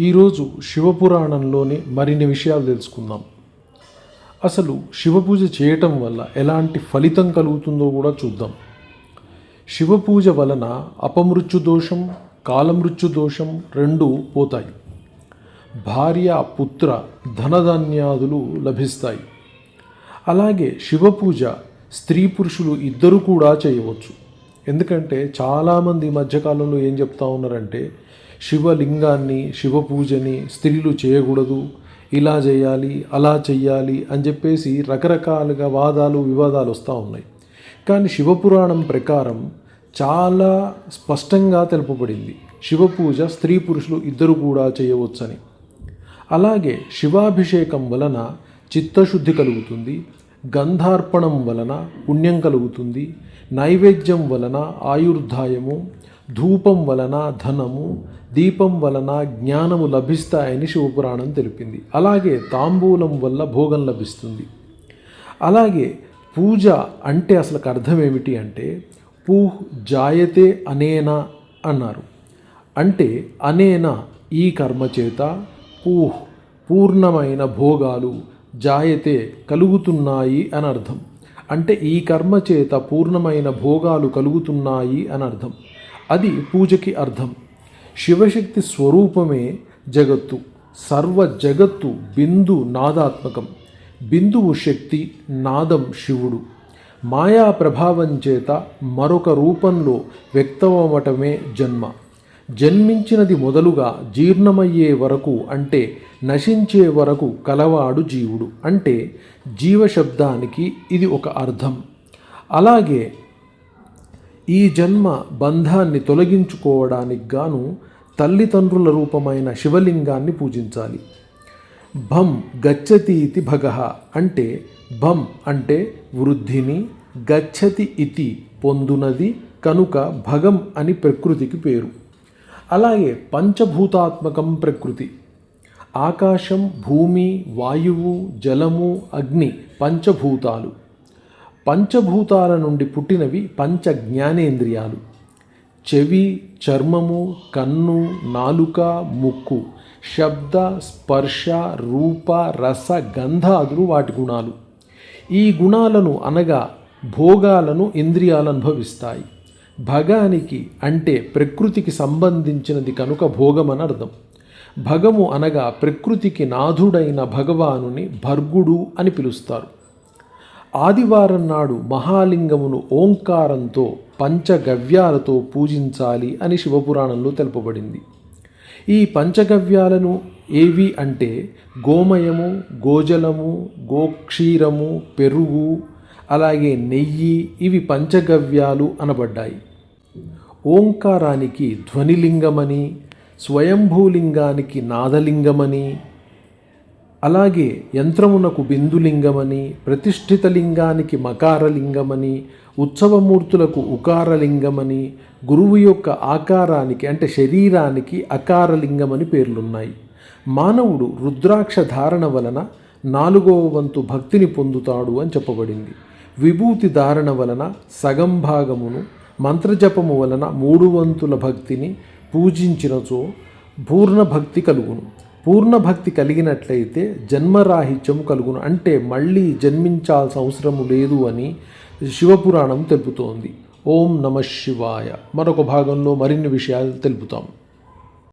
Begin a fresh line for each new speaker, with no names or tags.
ఈరోజు శివపురాణంలోని మరిన్ని విషయాలు తెలుసుకుందాం. అసలు శివపూజ చేయటం వల్ల ఎలాంటి ఫలితం కలుగుతుందో కూడా చూద్దాం. శివపూజ వలన అపమృత్యు దోషం, కాలమృత్యు దోషం రెండూ పోతాయి. భార్య, పుత్ర, ధనధాన్యాదులు లభిస్తాయి. అలాగే శివపూజ స్త్రీ పురుషులు ఇద్దరు కూడా చేయవచ్చు. ఎందుకంటే చాలామంది ఈ మధ్యకాలంలో ఏం చెప్తా ఉన్నారంటే శివలింగాన్ని, శివపూజని స్త్రీలు చేయకూడదు, ఇలా చేయాలి, అలా చెయ్యాలి అని చెప్పేసి రకరకాలుగా వాదాలు వివాదాలు వస్తూ ఉన్నాయి. కానీ శివపురాణం ప్రకారం చాలా స్పష్టంగా తెలుపబడింది శివపూజ స్త్రీ పురుషులు ఇద్దరు కూడా చేయవచ్చని. అలాగే శివాభిషేకం వలన చిత్తశుద్ధి కలుగుతుంది, గంధార్పణం వలన పుణ్యం కలుగుతుంది, నైవేద్యం వలన ఆయుర్దాయము, ధూపం వలన ధనము, దీపం వలన జ్ఞానము లభిస్తాయని శివపురాణం తెలిపింది. అలాగే తాంబూలం వల్ల భోగం లభిస్తుంది. అలాగే పూజ అంటే అసలు అర్థం ఏమిటి అంటే పూహ్ జాయతే అనేనా అన్నారు. అంటే అనేనా ఈ కర్మ చేత పూహ్ పూర్ణమైన భోగాలు, జాయతే కలుగుతున్నాయి అని అర్థం. అంటే ఈ కర్మ చేత పూర్ణమైన భోగాలు కలుగుతున్నాయి అని అర్థం. అది పూజకి అర్థం. శివశక్తి స్వరూపమే జగత్తు. సర్వ జగత్తు బిందు నాదాత్మకం. బిందువు శక్తి, నాదం శివుడు. మాయా ప్రభావం చేత మరొక రూపంలో వ్యక్తమవటమే జన్మ. జన్మించినది మొదలుగా జీర్ణమయ్యే వరకు అంటే నశించే వరకు కలవాడు జీవుడు. అంటే జీవశబ్దానికి ఇది ఒక అర్థం. అలాగే ఈ జన్మ బంధాన్ని తొలగించుకోవడానికి గాను తల్లిదండ్రుల రూపమైన శివలింగాన్ని పూజించాలి. భం గచ్చతి ఇతి భగః అంటే భం అంటే వృద్ధిని, గచ్చతి ఇతి పొందునది కనుక భగం అని ప్రకృతికి పేరు. అలాగే పంచభూతాత్మకం ప్రకృతి. ఆకాశం, భూమి, వాయువు, జలము, అగ్ని పంచభూతాలు. పంచభూతాల నుండి పుట్టినవి పంచ జ్ఞానేంద్రియాలు. చెవి, చర్మము, కన్ను, నాలుక, ముక్కు, శబ్ద, స్పర్శ, రూప, రస, గంధాదులు వాటి గుణాలు. ఈ గుణాలను అనగా భోగాలను ఇంద్రియాలు అనుభవిస్తాయి. భగానికి అంటే ప్రకృతికి సంబంధించినది కనుక భోగమని అర్థం. భగము అనగా ప్రకృతికి నాథుడైన భగవానుని భర్గుడు అని పిలుస్తారు. ఆదివారం నాడు మహాలింగమును ఓంకారంతో పంచగవ్యాలతో పూజించాలి అని శివపురాణంలో తెలుపబడింది. ఈ పంచగవ్యాలను ఏవి అంటే గోమయము, గోజలము, గోక్షీరము, పెరుగు, అలాగే నెయ్యి, ఇవి పంచగవ్యాలు అనబడ్డాయి. ఓంకారానికి ధ్వనిలింగమని, స్వయంభూలింగానికి నాదలింగమని, అలాగే యంత్రమునకు బిందులింగమని, ప్రతిష్ఠిత లింగానికి మకారలింగమని, ఉత్సవమూర్తులకు ఉకారలింగమని, గురువు యొక్క ఆకారానికి అంటే శరీరానికి అకారలింగమని పేర్లున్నాయి. మానవుడు రుద్రాక్ష ధారణ వలన 4వ వంతు భక్తిని పొందుతాడు అని చెప్పబడింది. విభూతి ధారణ వలన సగం భాగమును, మంత్రజపము వలన 3 వంతుల భక్తిని పూజించినచో పూర్ణ భక్తి కలుగును. పూర్ణ భక్తి కలిగినట్లయితే జన్మరాహిత్యం కలుగును. అంటే మళ్ళీ జన్మించాల్సిన అవసరము లేదు అని శివపురాణం తెలుపుతోంది. ఓం నమః శివాయ. మరొక భాగంలో మరిన్ని విషయాలు తెలుపుతాం.